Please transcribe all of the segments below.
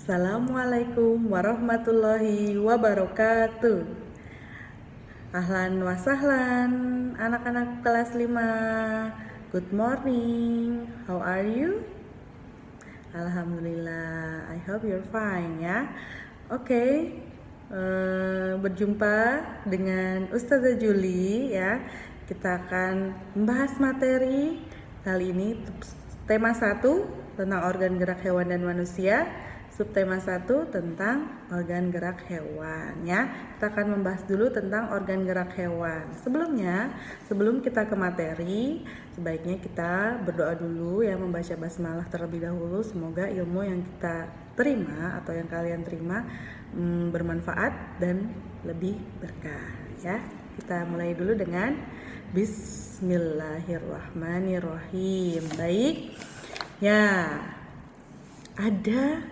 Assalamualaikum warahmatullahi wabarakatuh. Ahlan wa sahlan anak-anak kelas 5. Good morning. How are you? Alhamdulillah. I hope you're fine ya. Oke. Berjumpa dengan Ustazah Juli ya. Kita akan membahas materi kali ini tema 1 tentang organ gerak hewan dan manusia. Subtema 1 tentang organ gerak hewan ya. Kita akan membahas dulu tentang organ gerak hewan. Sebelum kita ke materi, sebaiknya kita berdoa dulu ya, membaca basmalah terlebih dahulu. Semoga ilmu yang kita terima atau yang kalian terima bermanfaat dan lebih berkah ya. Kita mulai dulu dengan Bismillahirrahmanirrahim. Baik. Ya. Ada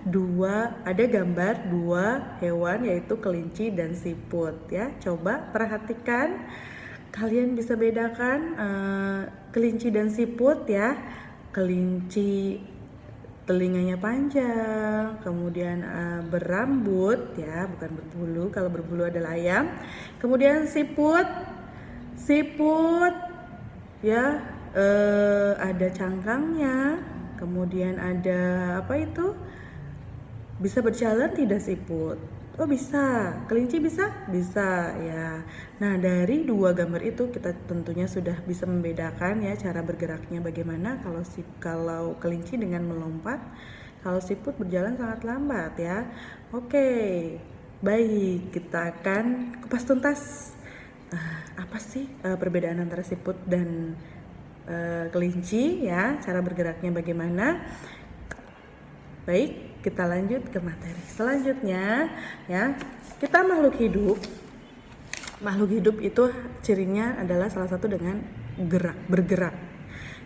gambar dua hewan, yaitu kelinci dan siput ya. Coba perhatikan, kalian bisa bedakan kelinci dan siput ya. Kelinci telinganya panjang, kemudian berambut ya, bukan berbulu. Kalau berbulu adalah ayam. Kemudian siput ya, ada cangkangnya. Kemudian ada bisa berjalan tidak siput? Oh bisa. Kelinci bisa? Bisa ya. Nah, dari dua gambar itu kita tentunya sudah bisa membedakan ya cara bergeraknya bagaimana. Kalau kelinci dengan melompat, kalau siput berjalan sangat lambat ya. Oke. Baik, kita akan kupas tuntas. Apa sih perbedaan antara siput dan kelinci ya, cara bergeraknya bagaimana. Berbaik, kita lanjut ke materi selanjutnya ya. Kita makhluk hidup itu cirinya adalah salah satu dengan bergerak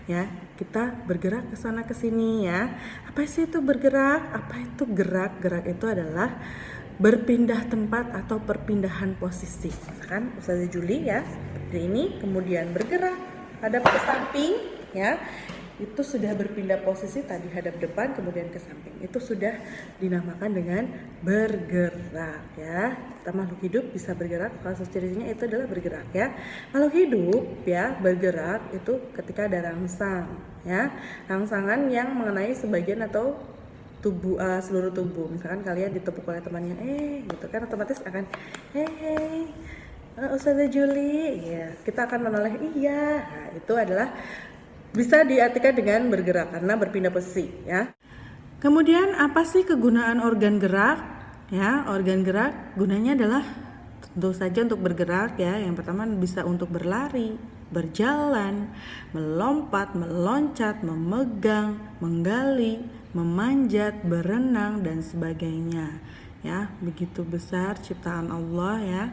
ya. Kita bergerak ke sana ke sini ya. Apa sih itu bergerak? Apa itu gerak? Gerak itu adalah berpindah tempat atau perpindahan posisi. Misalkan Ustazah Juli ya, seperti ini, kemudian bergerak hadap ke samping ya, itu sudah berpindah posisi, tadi hadap depan kemudian ke samping, itu sudah dinamakan dengan bergerak ya. Kita makhluk hidup bisa bergerak, kasus cirinya itu adalah bergerak ya. Makhluk hidup ya bergerak itu ketika ada rangsang ya, rangsangan yang mengenai sebagian atau tubuh, seluruh tubuh. Misalkan kalian ditepuk oleh temannya gitu kan, otomatis akan Ustazah Juli, ya, kita akan menoleh iya. Nah, itu adalah bisa diartikan dengan bergerak karena berpindah posisi ya. Kemudian apa sih kegunaan organ gerak? Ya, organ gerak gunanya adalah tentu saja untuk bergerak ya. Yang pertama bisa untuk berlari, berjalan, melompat, meloncat, memegang, menggali, memanjat, berenang dan sebagainya. Ya, begitu besar ciptaan Allah ya.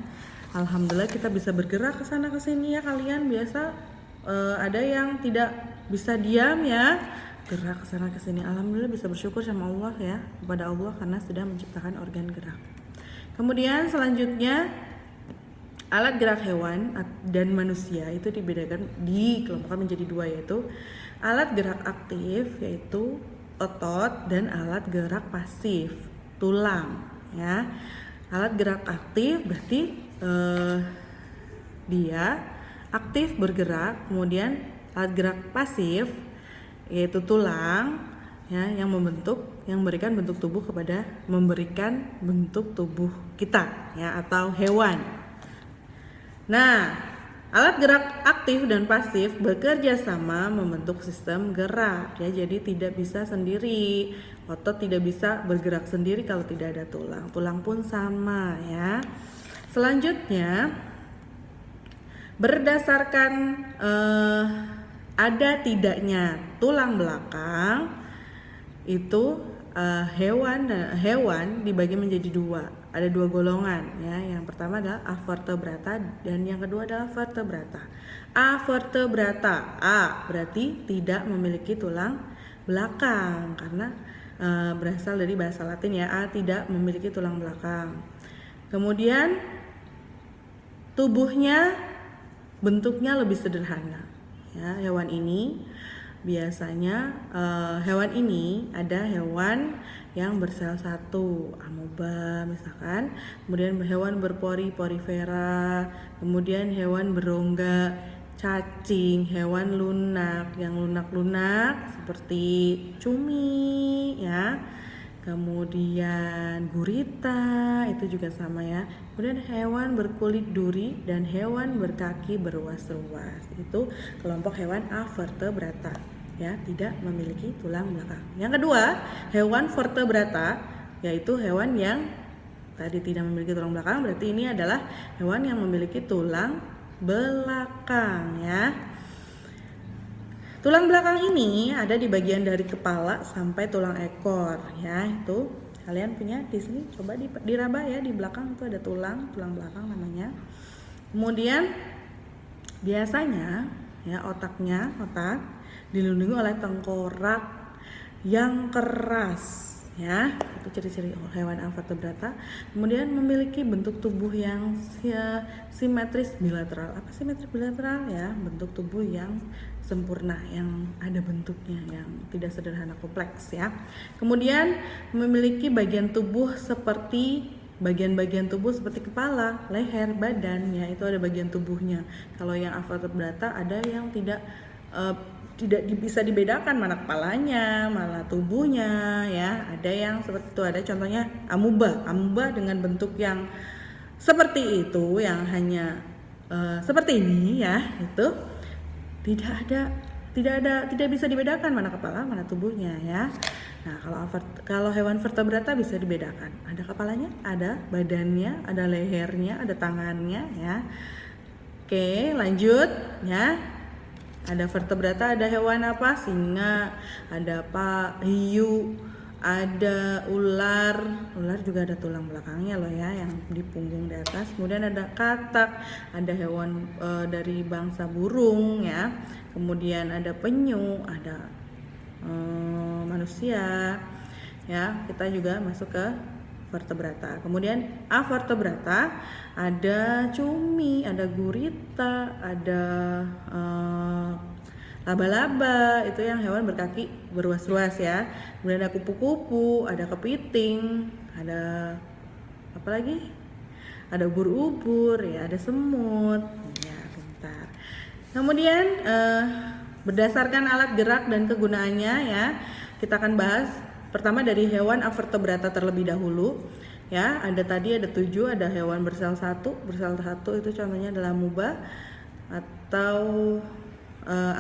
Alhamdulillah kita bisa bergerak ke sana ke sini ya. Kalian biasa ada yang tidak bisa diam ya, gerak ke sana ke sini. Alhamdulillah bisa bersyukur sama Allah ya, kepada Allah karena sudah menciptakan organ gerak. Kemudian selanjutnya alat gerak hewan dan manusia itu dikelompokkan menjadi dua, yaitu alat gerak aktif yaitu otot dan alat gerak pasif tulang ya. Alat gerak aktif berarti dia aktif bergerak, kemudian alat gerak pasif yaitu tulang ya, yang memberikan bentuk tubuh kita ya, atau hewan. Nah, alat gerak aktif dan pasif bekerja sama membentuk sistem gerak ya, jadi tidak bisa sendiri. Otot tidak bisa bergerak sendiri kalau tidak ada tulang. Tulang pun sama ya. Selanjutnya, berdasarkan ada tidaknya tulang belakang itu hewan dibagi menjadi dua. Ada dua golongan ya. Yang pertama adalah avertebrata dan yang kedua adalah vertebrata. Avertebrata, A berarti tidak memiliki tulang belakang karena berasal dari bahasa Latin ya. A tidak memiliki tulang belakang. Kemudian tubuhnya bentuknya lebih sederhana ya. Hewan ini biasanya ada hewan yang bersel satu, amoeba misalkan. Kemudian hewan berpori, porifera. Kemudian hewan berongga, cacing. Hewan lunak, yang lunak-lunak seperti cumi ya. Kemudian gurita, itu juga sama ya. Kemudian hewan berkulit duri dan hewan berkaki beruas-ruas, itu kelompok hewan avertebrata ya, tidak memiliki tulang belakang. Yang kedua, hewan vertebrata, yaitu hewan yang tadi tidak memiliki tulang belakang, berarti ini adalah hewan yang memiliki tulang belakang ya. Tulang belakang ini ada di bagian dari kepala sampai tulang ekor ya. Itu kalian punya di sini, coba diraba ya, di belakang itu ada tulang belakang namanya. Kemudian biasanya ya otak dilindungi oleh tengkorak yang keras ya. Itu ciri-ciri hewan avertebrata. Kemudian memiliki bentuk tubuh yang simetris bilateral. Apa simetris bilateral ya? Bentuk tubuh yang sempurna, yang ada bentuknya, yang tidak sederhana, kompleks ya. Kemudian memiliki bagian tubuh seperti kepala, leher, badan ya, itu ada bagian tubuhnya. Kalau yang avertebrata ada yang tidak bisa dibedakan mana kepalanya, mana tubuhnya ya. Ada yang seperti itu, ada contohnya amoeba dengan bentuk yang seperti itu, yang hanya seperti ini ya, itu tidak bisa dibedakan mana kepala, mana tubuhnya ya. Nah, kalau hewan vertebrata bisa dibedakan. Ada kepalanya, ada badannya, ada lehernya, ada tangannya ya. Oke, lanjut ya. Ada vertebrata, ada hewan apa? Singa, ada hiu, ada ular juga ada tulang belakangnya loh ya, yang di punggung di atas. Kemudian ada katak, ada hewan dari bangsa burung ya. Kemudian ada penyu, ada manusia ya. Kita juga masuk ke vertebrata. Kemudian avertebrata, ada cumi, ada gurita, ada laba-laba, itu yang hewan berkaki beruas-ruas ya. Kemudian ada kupu-kupu, ada kepiting, ada apa lagi? Ada ubur-ubur ya, ada semut. Ya, bentar. Kemudian berdasarkan alat gerak dan kegunaannya ya, kita akan bahas pertama dari hewan avertebrata terlebih dahulu. Ya, ada 7, ada hewan bersel satu itu contohnya adalah amoeba atau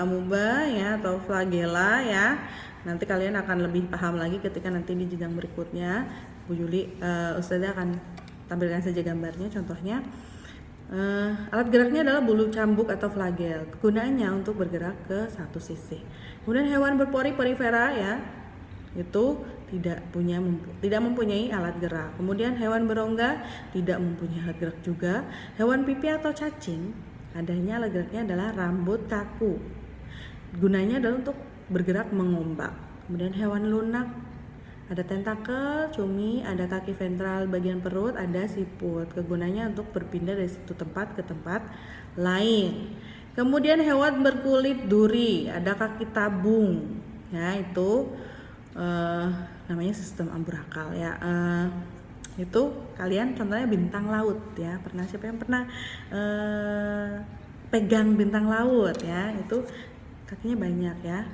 amoeba ya, atau flagella ya. Nanti kalian akan lebih paham lagi ketika nanti di jenjang berikutnya. Bu Yuli, Ustazah akan tampilkan saja gambarnya, contohnya. Alat geraknya adalah bulu cambuk atau flagel. Kegunaannya untuk bergerak ke satu sisi. Kemudian hewan berpori, porifera ya, itu tidak mempunyai alat gerak. Kemudian hewan berongga tidak mempunyai alat gerak juga. Hewan pipi atau cacing, adanya alat geraknya adalah rambut kaku. Gunanya adalah untuk bergerak mengombak. Kemudian hewan lunak, ada tentakel, cumi, ada kaki ventral bagian perut, ada siput. Kegunaannya untuk berpindah dari satu tempat ke tempat lain. Kemudian hewan berkulit duri, ada kaki tabung ya, itu namanya sistem amburakal ya. Itu kalian contohnya bintang laut ya. Siapa yang pernah pegang bintang laut ya, itu kakinya banyak ya,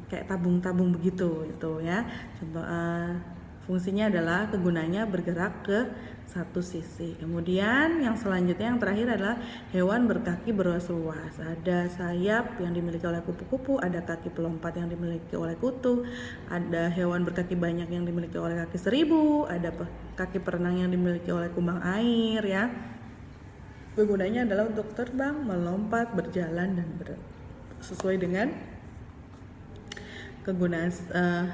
kayak tabung-tabung begitu itu ya. Contoh fungsinya adalah kegunaannya bergerak ke satu sisi. Kemudian yang selanjutnya, yang terakhir adalah hewan berkaki beruas-ruas. Ada sayap yang dimiliki oleh kupu-kupu, ada kaki pelompat yang dimiliki oleh kutu, ada hewan berkaki banyak yang dimiliki oleh kaki seribu, ada kaki perenang yang dimiliki oleh kumbang air ya. Kegunaannya adalah untuk terbang, melompat, berjalan, dan sesuai dengan kegunaan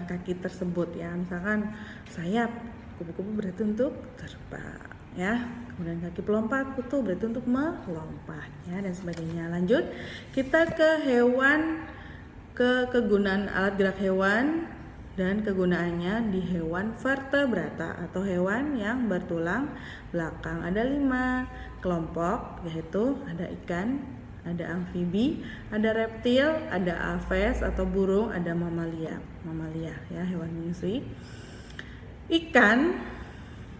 kaki tersebut ya. Misalkan sayap kupu-kupu berarti untuk terbang ya. Kemudian kaki pelompat kutu berarti untuk melompat ya, dan sebagainya. Lanjut kita ke kegunaan alat gerak hewan dan kegunaannya di hewan vertebrata atau hewan yang bertulang belakang. Ada 5 kelompok, yaitu ada ikan, ada amfibi, ada reptil, ada aves atau burung, ada mamalia ya, hewan menyusui. Ikan,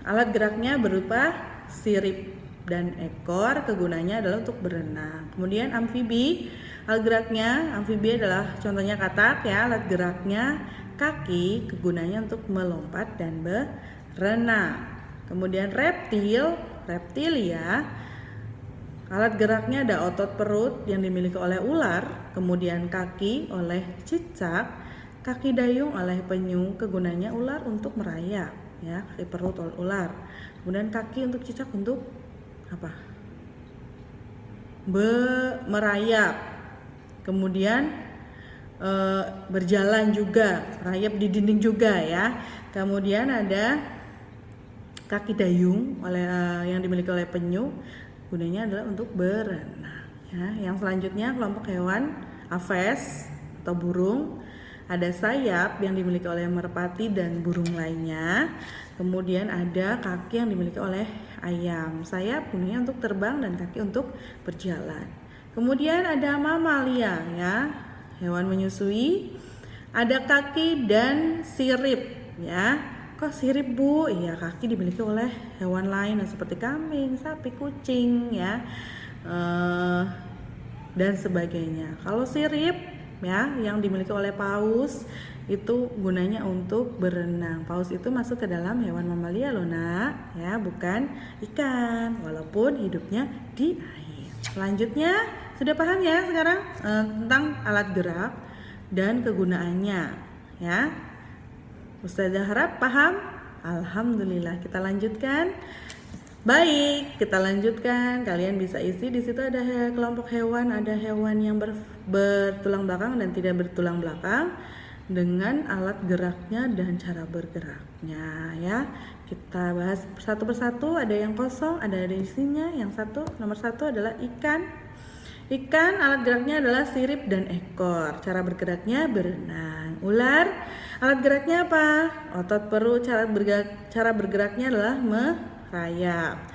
alat geraknya berupa sirip dan ekor, kegunaannya adalah untuk berenang. Kemudian amfibi, alat geraknya, amfibi adalah contohnya katak ya, alat geraknya kaki, kegunaannya untuk melompat dan berenang. Kemudian reptilia, alat geraknya ada otot perut yang dimiliki oleh ular, kemudian kaki oleh cicak, kaki dayung oleh penyu, kegunaannya ular untuk merayap ya, kaki perut oleh ular. Kemudian kaki untuk cicak untuk apa? Merayap. Kemudian berjalan juga, rayap di dinding juga ya. Kemudian ada kaki dayung yang dimiliki oleh penyu, gunanya adalah untuk berenang ya. Yang selanjutnya kelompok hewan aves atau burung, ada sayap yang dimiliki oleh merpati dan burung lainnya. Kemudian ada kaki yang dimiliki oleh ayam, sayap gunanya untuk terbang dan kaki untuk berjalan. Kemudian ada mamalia ya, hewan menyusui, ada kaki dan sirip ya. Kok sirip Bu? Iya, kaki dimiliki oleh hewan lain seperti kambing, sapi, kucing ya, dan sebagainya. Kalau sirip ya yang dimiliki oleh paus itu gunanya untuk berenang. Paus itu masuk ke dalam hewan mamalia loh nak ya, bukan ikan, walaupun hidupnya di air. Selanjutnya sudah paham ya sekarang tentang alat gerak dan kegunaannya ya. Ustazah harap paham. Alhamdulillah. Kita lanjutkan. Baik, kita lanjutkan. Kalian bisa isi di situ ada kelompok hewan, ada hewan yang bertulang belakang dan tidak bertulang belakang dengan alat geraknya dan cara bergeraknya ya. Kita bahas satu persatu, ada yang kosong, ada isinya. Yang nomor satu adalah ikan. Ikan, alat geraknya adalah sirip dan ekor. Cara bergeraknya berenang. Ular, alat geraknya apa? Otot perut. Cara bergeraknya adalah merayap.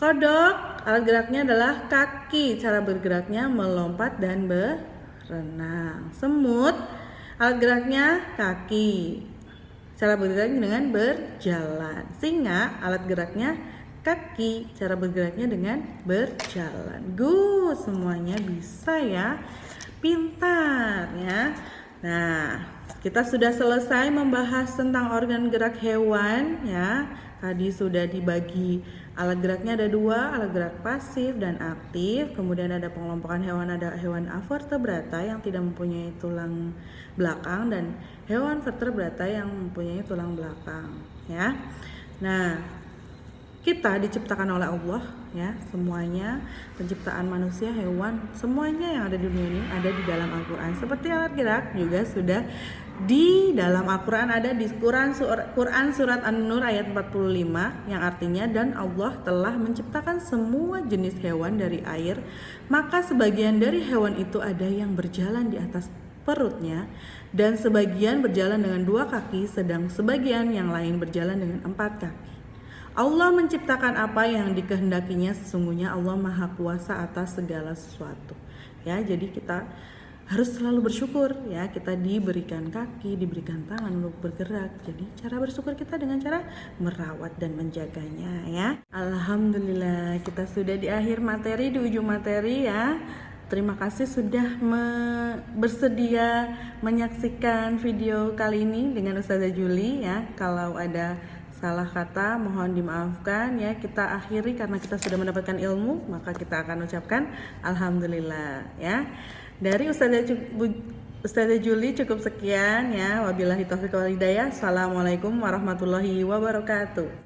Kodok, alat geraknya adalah kaki. Cara bergeraknya melompat dan berenang. Semut, alat geraknya kaki. Cara bergeraknya dengan berjalan. Singa, alat geraknya kaki. Cara bergeraknya dengan berjalan. Good, semuanya bisa ya. Pintar ya. Nah, kita sudah selesai membahas tentang organ gerak hewan ya. Tadi sudah dibagi alat geraknya ada 2, alat gerak pasif dan aktif. Kemudian ada pengelompokan hewan, ada hewan avertebrata yang tidak mempunyai tulang belakang dan hewan vertebrata yang mempunyai tulang belakang ya. Nah, kita diciptakan oleh Allah ya, semuanya penciptaan manusia, hewan, semuanya yang ada di dunia ini ada di dalam Al-Qur'an. Seperti alat gerak juga sudah di dalam Al-Qur'an, ada di Quran surat An-Nur ayat 45 yang artinya dan Allah telah menciptakan semua jenis hewan dari air, maka sebagian dari hewan itu ada yang berjalan di atas perutnya dan sebagian berjalan dengan 2 kaki, sedang sebagian yang lain berjalan dengan 4 kaki. Allah menciptakan apa yang dikehendakinya, sesungguhnya Allah Maha Kuasa atas segala sesuatu. Ya, jadi kita harus selalu bersyukur ya, kita diberikan kaki, diberikan tangan untuk bergerak. Jadi cara bersyukur kita dengan cara merawat dan menjaganya ya. Alhamdulillah, kita sudah di akhir materi, di ujung materi ya. Terima kasih sudah bersedia menyaksikan video kali ini dengan Ustazah Juli ya. Kalau ada salah kata mohon dimaafkan ya. Kita akhiri karena kita sudah mendapatkan ilmu, maka kita akan ucapkan alhamdulillah ya. Dari Ustazah Juli cukup sekian ya. Wabillahi taufiq wal hidayah. Assalamualaikum warahmatullahi wabarakatuh.